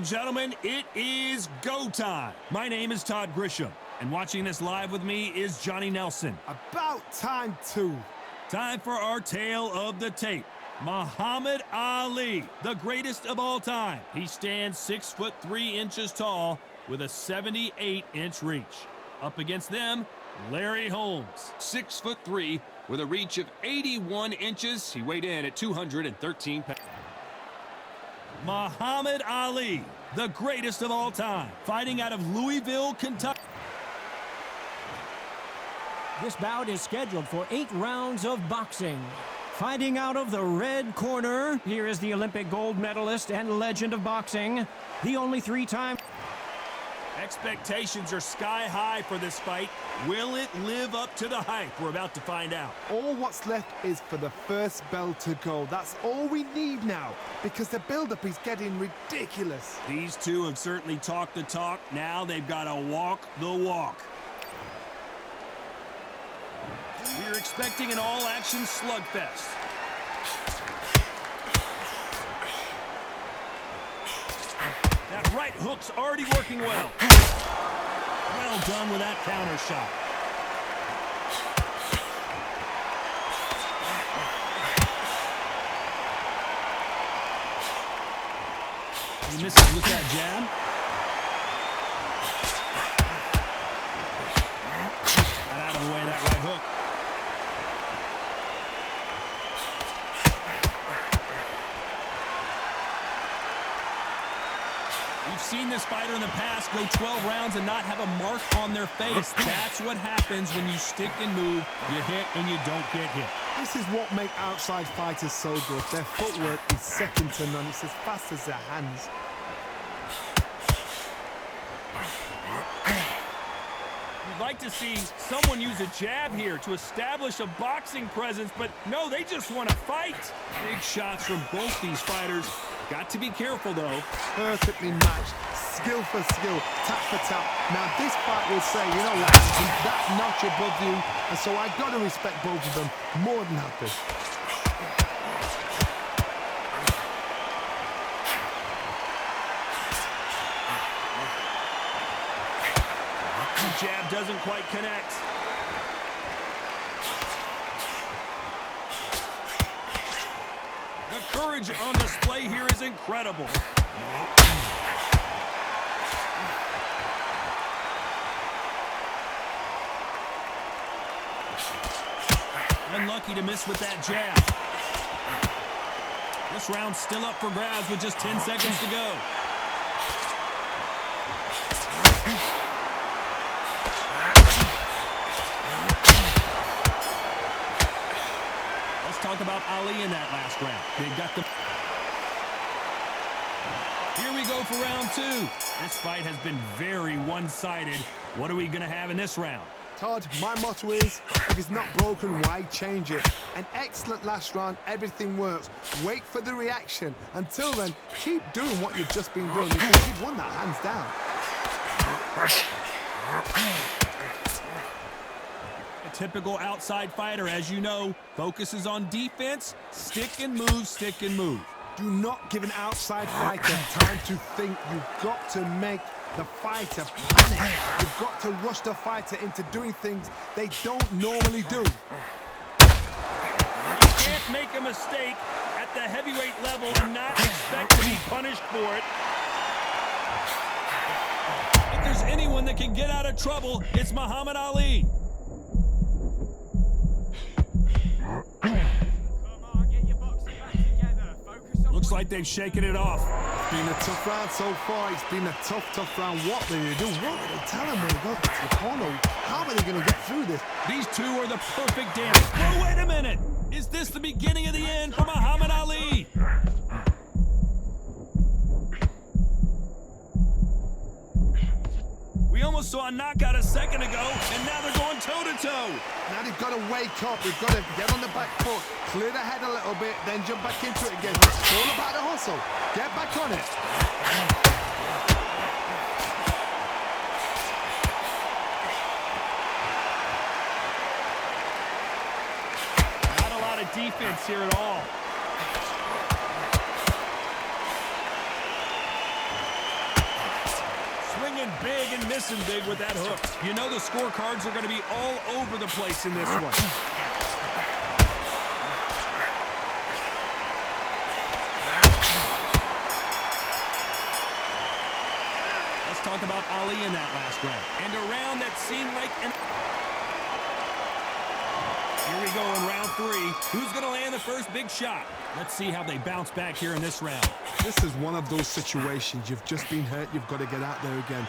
gentlemen, it is go time. My name is Todd Grisham, and watching this live with me is Johnny Nelson. About time, too. Time for our tale of the tape. Muhammad Ali, the greatest of all time. He stands 6'3" tall with a 78-inch reach. Up against them, Larry Holmes. 6'3" with a reach of 81 inches. He weighed in at 213 pounds. Muhammad Ali, the greatest of all time, fighting out of Louisville, Kentucky. This bout is scheduled for 8 rounds of boxing. Fighting out of the red corner, here is the Olympic gold medalist and legend of boxing, the only 3-time. Expectations are sky high for this fight. Will it live up to the hype? We're about to find out. All what's left is for the first bell to go. That's all we need now, because the build-up is getting ridiculous. These two have certainly talked the talk. Now they've got to walk the walk. We're expecting an all-action slugfest. That right hook's already working well. Well done with that counter shot. He misses with that jab. Got out of the way, that right hook. We've seen this fighter in the past go 12 rounds and not have a mark on their face. That's what happens when you stick and move, you hit and you don't get hit. This is what makes outside fighters so good. Their footwork is second to none. It's as fast as their hands. You'd like to see someone use a jab here to establish a boxing presence, but no, they just want to fight. Big shots from both these fighters. Got to be careful, though. Perfectly matched, skill for skill, tap for tap. Now, this fight will say, you know what, he's that notch above you, and so I've got to respect both of them more than happy. The jab doesn't quite connect. The courage on display here is incredible. Unlucky to miss with that jab. This round's still up for grabs with just 10 seconds to go. Talk about Ali in that last round. They got the... Here we go for round 2. This fight has been very one-sided. What are we going to have in this round? Todd, my motto is, if it's not broken, why change it? An excellent last round, everything works. Wait for the reaction. Until then, keep doing what you've just been doing, because you've won that hands down. Typical outside fighter, as you know, focuses on defense, stick and move, stick and move. Do not give an outside fighter time to think. You've got to make the fighter panic. You've got to rush the fighter into doing things they don't normally do. You can't make a mistake at the heavyweight level and not expect to be punished for it. If there's anyone that can get out of trouble, it's Muhammad Ali. Looks like they've shaken it off. It's been a tough round so far. It's been a tough round. What will they do? What will they tell them when they go to the corner? How are they going to get through this? These two are the perfect dance. Oh, wait a minute. Is this the beginning of the end for Muhammad Ali? We almost saw a knockout a second ago, and now they're going toe-to-toe. Now they've got to wake up. They've got to get on the back foot, clear the head a little bit, then jump back into it again. It's all about the hustle. Get back on it. Not a lot of defense here at all. swinging big and missing big with that hook. You know the scorecards are going to be all over the place in this one. Let's talk about Ali in that last round. And a round that seemed like an... Here we go in round 3. Who's going to land the first big shot? Let's see how they bounce back here in this round. This is one of those situations. You've just been hurt. You've got to get out there again.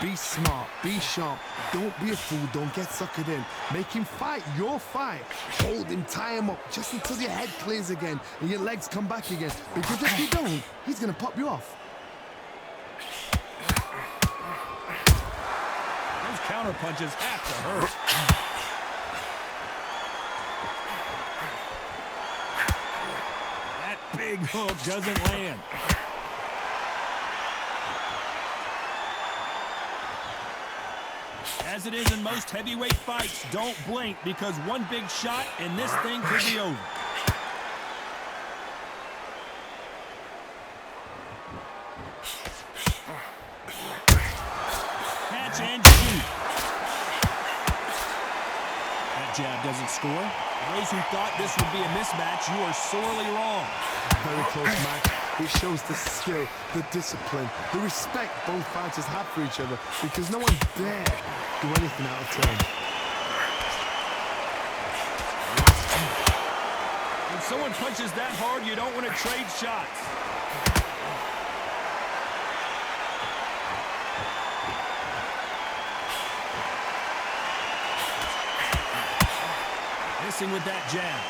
Be smart. Be sharp. Don't be a fool. Don't get suckered in. Make him fight your fight. Hold him. Tie him up just until your head clears again and your legs come back again. Because if you don't, he's going to pop you off. Those counter punches have to hurt. That big hook doesn't land. As it is in most heavyweight fights, don't blink because one big shot and this thing could be over. Catch and shoot. That jab doesn't score. Those who thought this would be a mismatch, you are sorely wrong. Very close match. It shows the skill, the discipline, the respect both fighters have for each other because no one dare do anything out of turn. When someone punches that hard, you don't want to trade shots. Missing with that jab.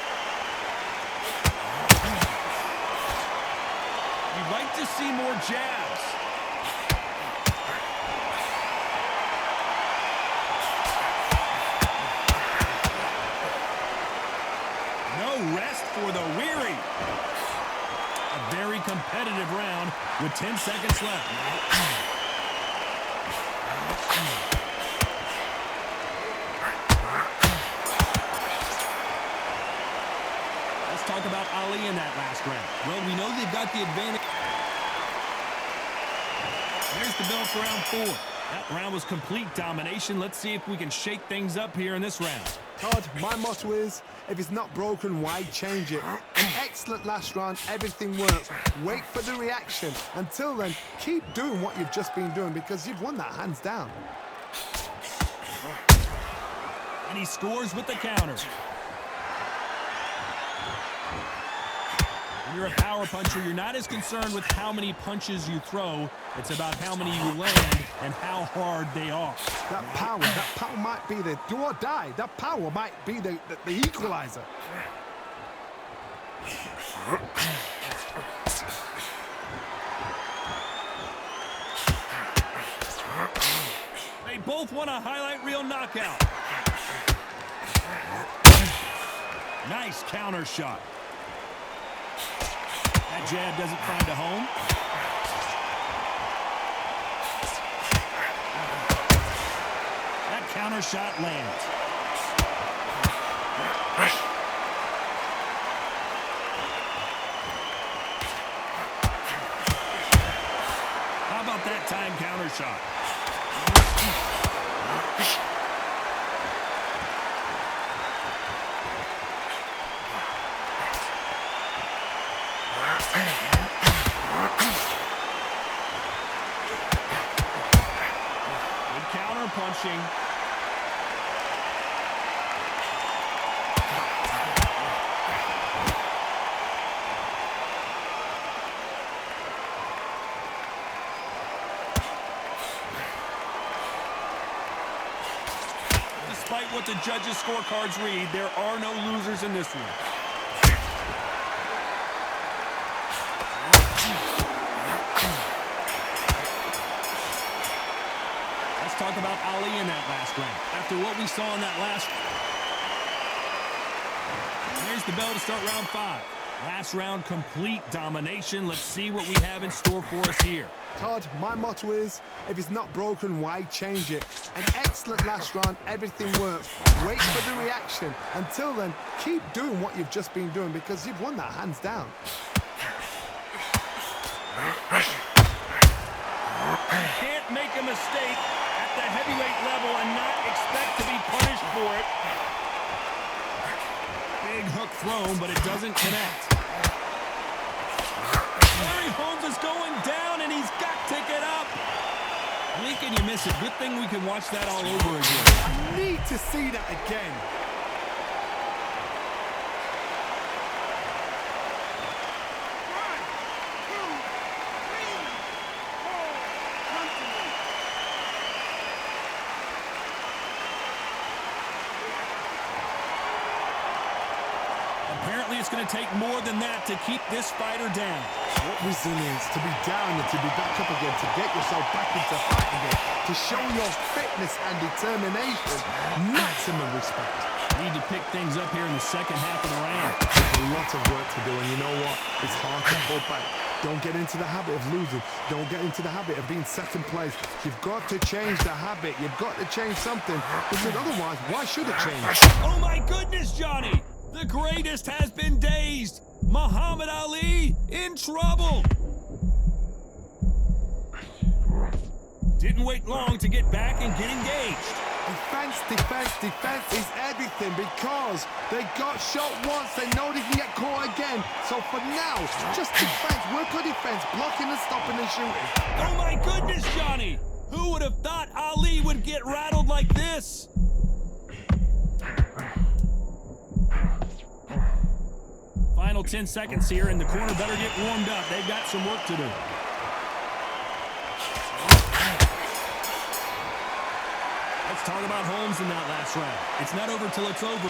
You'd like to see more jabs. No rest for the weary. A very competitive round with 10 seconds left. Let's talk about Ali in that last round. Well, we know they've got the advantage. There's the bell for round 4. That round was complete domination. Let's see if we can shake things up here in this round. Todd, my motto is, if it's not broken, why change it? An excellent last round, everything works. Wait for the reaction. Until then, keep doing what you've just been doing because you've won that hands down. And he scores with the counter. When you're a power puncher, you're not as concerned with how many punches you throw. It's about how many you land and how hard they are. That power might be the do or die. That power might be the equalizer. They both want a highlight reel knockout. Nice counter shot. That jab doesn't find a home. That counter shot lands. How about that time counter shot? Good counter punching. Despite what the judges' scorecards read, there are no losers in this one. Let's talk about Ali in that last round. After what we saw in that last... There's the bell to start round 5. Last round, complete domination. Let's see what we have in store for us here. Todd, my motto is, if it's not broken, why change it? An excellent last round, everything works. Wait for the reaction. Until then, keep doing what you've just been doing because you've won that hands down. Can't make a mistake at the heavyweight level and not expect to be punished for it. Big hook thrown, but it doesn't connect. Larry Holmes is going down, and he's got to get up. Lincoln, you miss it. Good thing we can watch that all over again. I need to see that again. Apparently, it's going to take more than that to keep this fighter down. What resilience to be down and to be back up again, to get yourself back into fight again, to show your fitness and determination. Maximum respect. Need to pick things up here in the second half of the round. There's a lot of work to do, and you know what? It's hard to pull back. Don't get into the habit of losing. Don't get into the habit of being second place. You've got to change the habit. You've got to change something, because otherwise, why should it change? Oh my goodness, Johnny! The greatest has been dazed. Muhammad Ali in trouble. Didn't wait long to get back and get engaged. Defense, defense, defense is everything, because they got shot once, they know they can get caught again. So for now, just defense, work on defense, blocking and stopping and shooting. Oh my goodness, Johnny! Who would have thought Ali would get rattled like this? Final 10 seconds here, and the corner better get warmed up. They've got some work to do. Let's talk about Holmes in that last round. It's not over till it's over.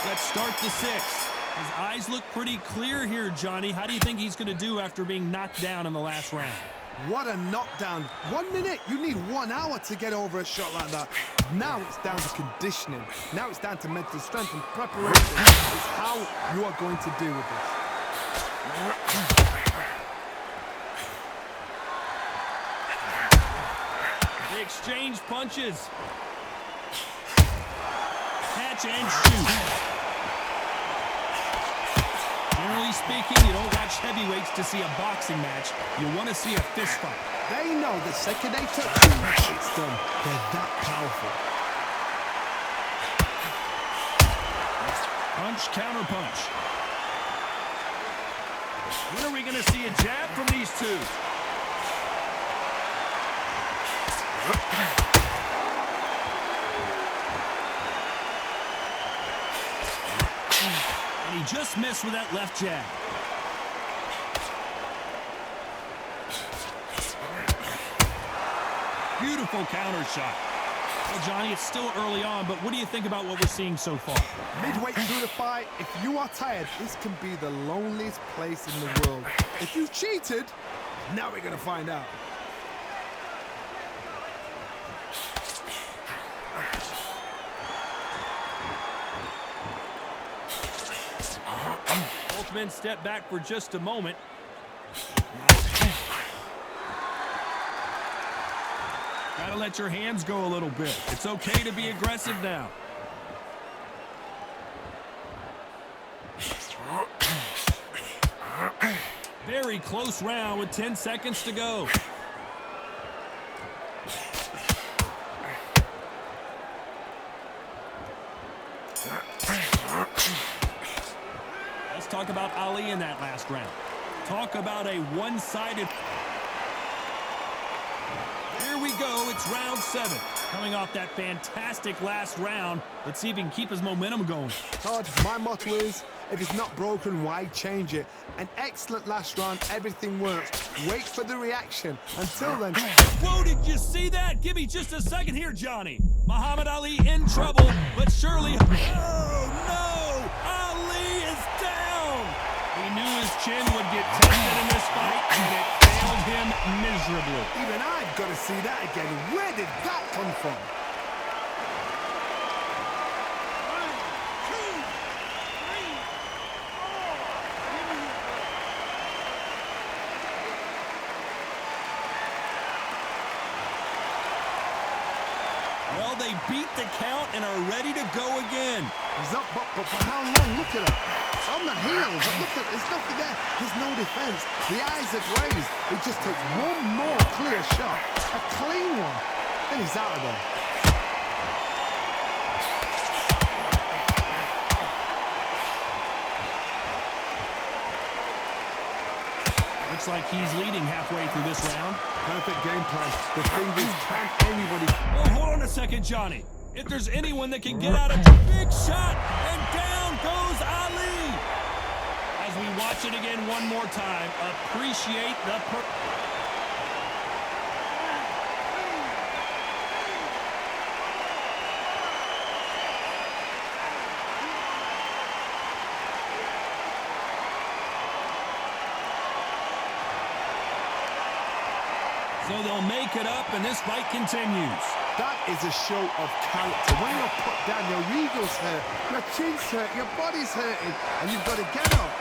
Let's start the sixth. His eyes look pretty clear here, Johnny. How do you think he's going to do after being knocked down in the last round? What a knockdown. 1 minute, you need 1 hour to get over a shot like that. Now it's down to conditioning. Now it's down to mental strength and preparation. It's how you are going to deal with this. They exchange punches. Catch and shoot. Generally speaking, you don't watch heavyweights to see a boxing match. You want to see a fist fight. They know the second they touch you, it's done. They're that powerful. Punch, counter punch. When are we going to see a jab from these two? And he just missed with that left jab. Beautiful counter shot. Well, Johnny, it's still early on, but what do you think about what we're seeing so far? Midway through the fight, if you are tired, this can be the loneliest place in the world. If you cheated, now we're going to find out. Both men step back for just a moment. Gotta let your hands go a little bit. It's okay to be aggressive now. Very close round with 10 seconds to go. Let's talk about Ali in that last round. Talk about a one-sided... Here we go, it's round 7. Coming off that fantastic last round, let's see if he can keep his momentum going. Todd, my motto is, if it's not broken, why change it? An excellent last round, everything works. Wait for the reaction. Until then... Whoa, did you see that? Give me just a second here, Johnny. Muhammad Ali in trouble, but surely... Oh, no! Ali is down! He knew his chin would get tested in this fight, and it failed him miserably. Even I've got to see that again. Where did that come from? Well, they beat the count and are ready to go again. He's up, but for how long? Look at him. on the heels. Look at, there's nothing there. There's no defense. The eyes are glazed. It just takes one more clear shot, a clean one, and he's out of there. Looks like he's leading halfway through this round. Perfect game plan. The thing is, can anybody... Oh, hold on a second, Johnny. If there's anyone that can get out of big shot, and down goes Ali. As we watch it again one more time, appreciate the... So they'll make it up, and this fight continues. That is a show of character. When you're put down, your ego's hurt, your chin's hurt, your body's hurting, and you've got to get up,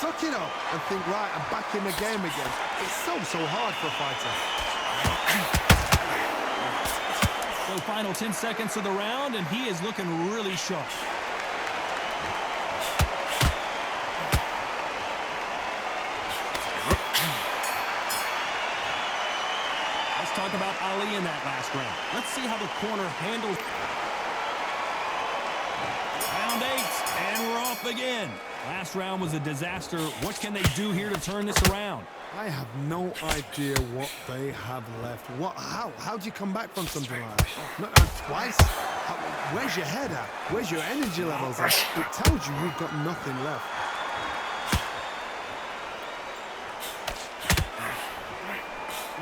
suck it up, and think, right, I'm back in the game again. It's so hard for a fighter. So final 10 seconds of the round, and he is looking really sharp. Talk about Ali in that last round. Let's see how the corner handles. Round 8, and we're off again. Last round was a disaster. What can they do here to turn this around? I have no idea what they have left. How do you come back from something like that? Not twice? Where's your head at? Where's your energy levels at? It tells you you've got nothing left.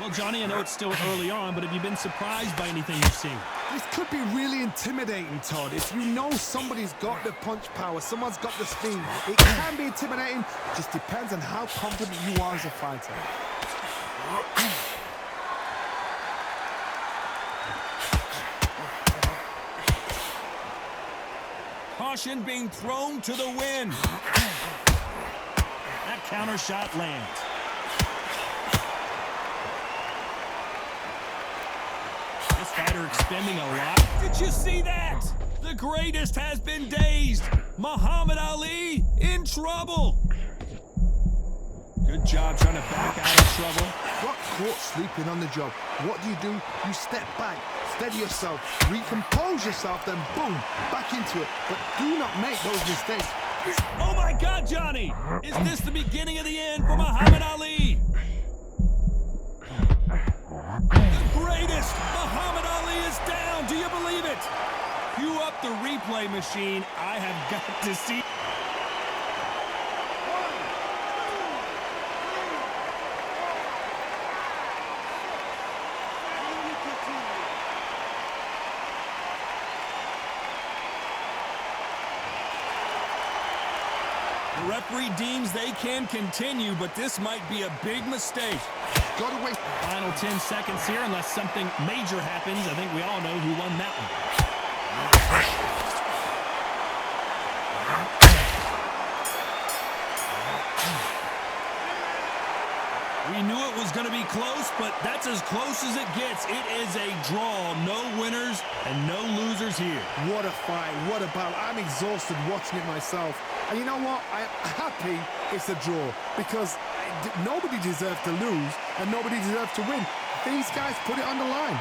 Well, Johnny, I know it's still early on, but have you been surprised by anything you've seen? This could be really intimidating, Todd. If you know somebody's got the punch power, someone's got the speed, it can be intimidating. It just depends on how confident you are as a fighter. Caution being thrown to the wind. That counter shot lands. Fighter expending a lot. Did you see that? The greatest has been dazed. Muhammad Ali in trouble. Good job trying to back out of trouble. Got caught sleeping on the job. What do? You step back, steady yourself, recompose yourself, then boom, back into it. But do not make those mistakes. Oh my God, Johnny! Is this the beginning of the end for Muhammad Ali? The greatest! Muhammad Ali is down! Do you believe it? Cue up the replay machine. I have got to see... The referee deems they can continue, but this might be a big mistake. Gotta wait. Final 10 seconds here, unless something major happens. I think we all know who won that one. We knew it was going to be close, but that's as close as it gets. It is a draw. No winners and no losers here. What a fight. What a battle. I'm exhausted watching it myself. And you know what? I'm happy it's a draw because nobody deserves to lose and nobody deserves to win. These guys put it on the line.